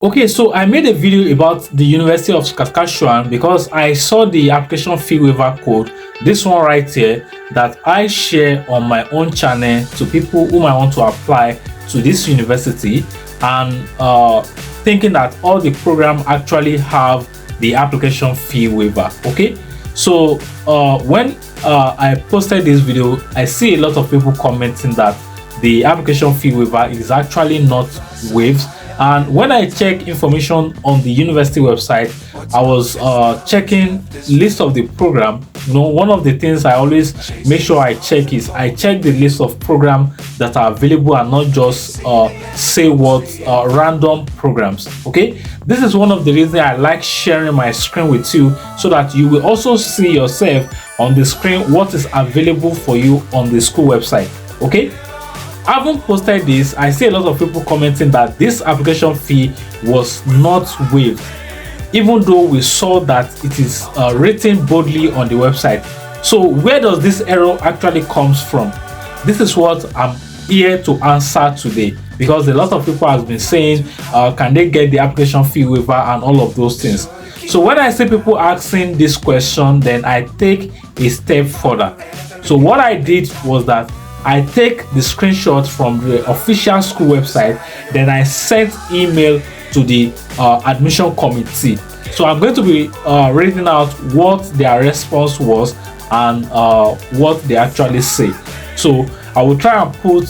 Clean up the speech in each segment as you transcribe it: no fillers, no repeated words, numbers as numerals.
Okay, so I made a video about the University of Saskatchewan because I saw the application fee waiver code, this one right here, that I share on my own channel to people who might want to apply to this university, and thinking that all the program actually have the application fee waiver. Okay, so when I posted this video, I see a lot of people commenting that the application fee waiver is actually not waived. And when I check information on the university website, I was checking list of the program. One of the things I always make sure I check is I check the list of programs that are available and not just say what random programs. Okay, this is one of the reasons I like sharing my screen with you, so that you will also see yourself on the screen what is available for you on the school website. Okay, having posted this, I see a lot of people commenting that this application fee was not waived, even though we saw that it is written boldly on the website. So where does this error actually comes from? This is what I'm here to answer today, because a lot of people have been saying can they get the application fee waiver and all of those things. So when I see people asking this question, then I take a step further. So what I did was that I take the screenshot from the official school website, then I sent email to the admission committee. So I'm going to be reading out what their response was and what they actually say. So I will try and put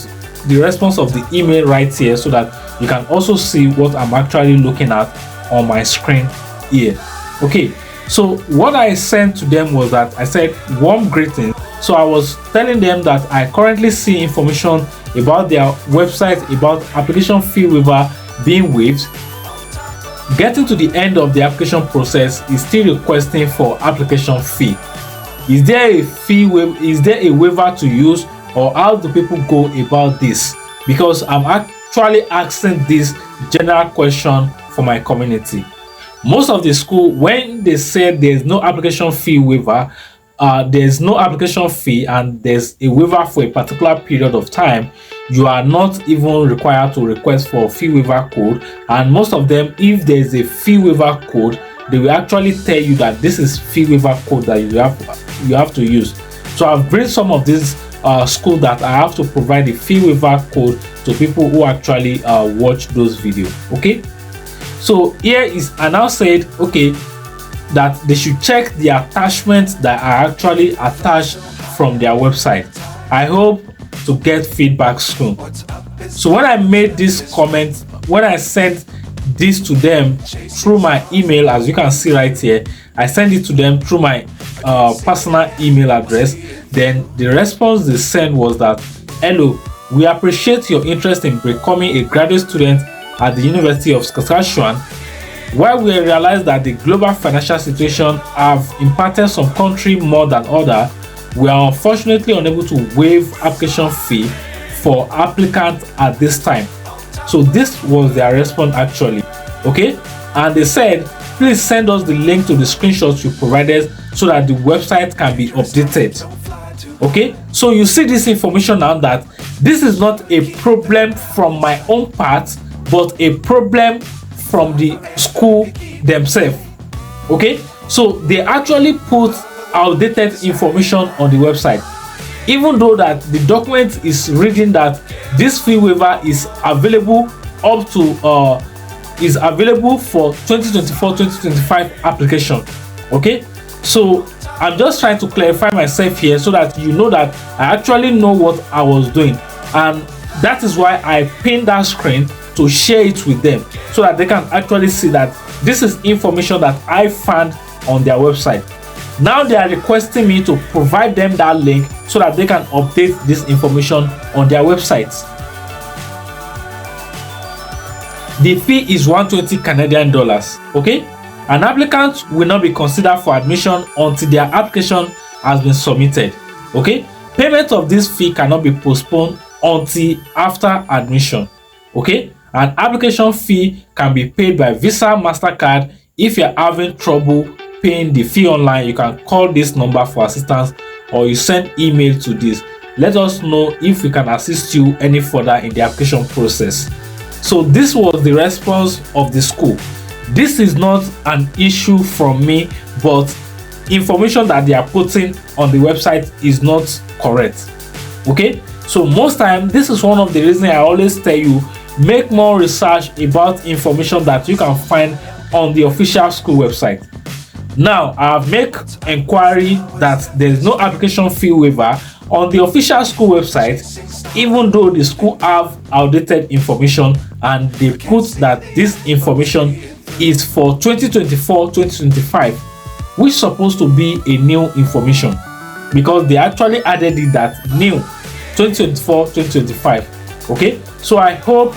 the response of the email right here so that you can also see what I'm actually looking at on my screen here. Okay, so what I sent to them was that I said, warm greetings. So I was telling them that I currently see information about their website about application fee waiver being waived. Getting to the end of the application process is still requesting for application fee. Is there a fee waiver? Is there a waiver to use, or how do people go about this? Because I'm actually asking this general question for my community. Most of the school, when they said there's no application fee waiver, there's no application fee and there's a waiver for a particular period of time, you are not even required to request for a fee waiver code. And most of them, if there's a fee waiver code, they will actually tell you that this is fee waiver code that you have to use. So I've bring some of these schools that I have to provide a fee waiver code to people who actually watch those videos. Okay, so here is, I now said okay, that they should check the attachments that are actually attached from their website. I hope to get feedback soon. So when I made this comment, when I sent this to them through my email, as you can see right here, I sent it to them through my personal email address. Then the response they sent was that, hello, we appreciate your interest in becoming a graduate student at the University of Saskatchewan. While we realize that the global financial situation have impacted some country more than other, we are unfortunately unable to waive application fee for applicants at this time. So this was their response actually. Okay, and they said, please send us the link to the screenshots you provided so that the website can be updated. Okay, so you see this information now, that this is not a problem from my own part, but a problem from the school themselves. Okay, so they actually put outdated information on the website, even though that the document is reading that this fee waiver is available up to is available for 2024-2025 application. Okay, so I'm just trying to clarify myself here so that you know that I actually know what I was doing, and that is why I pinned that screen to share it with them so that they can actually see that this is information that I found on their website. Now they are requesting me to provide them that link so that they can update this information on their websites. The fee is 120 Canadian dollars. Okay, an applicant will not be considered for admission until their application has been submitted. Okay, payment of this fee cannot be postponed until after admission. Okay, an application fee can be paid by Visa, MasterCard. If you're having trouble paying the fee online, you can call this number for assistance, or you send email to this. Let us know if we can assist you any further in the application process. So this was the response of the school. This is not an issue from me, but information that they are putting on the website is not correct. Okay, so most time this is one of the reasons I always tell you, make more research about information that you can find on the official school website. Now I have make inquiry that there is no application fee waiver on the official school website, even though the school have outdated information and they put that this information is for 2024-2025, which is supposed to be a new information, because they actually added it that new 2024-2025. okay, so I hope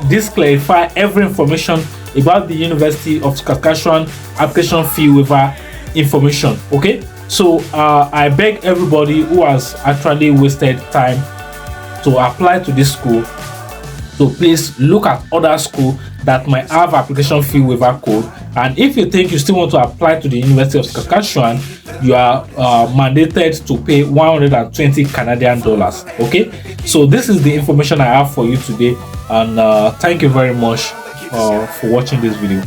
this clarify every information about the University of Saskatchewan application fee waiver information. Okay, so I beg everybody who has actually wasted time to apply to this school to please look at other school that might have application fee waiver code, and if you think you still want to apply to the University of Saskatchewan, you are mandated to pay 120 Canadian dollars. Okay, so this is the information I have for you today, and thank you very much for watching this video.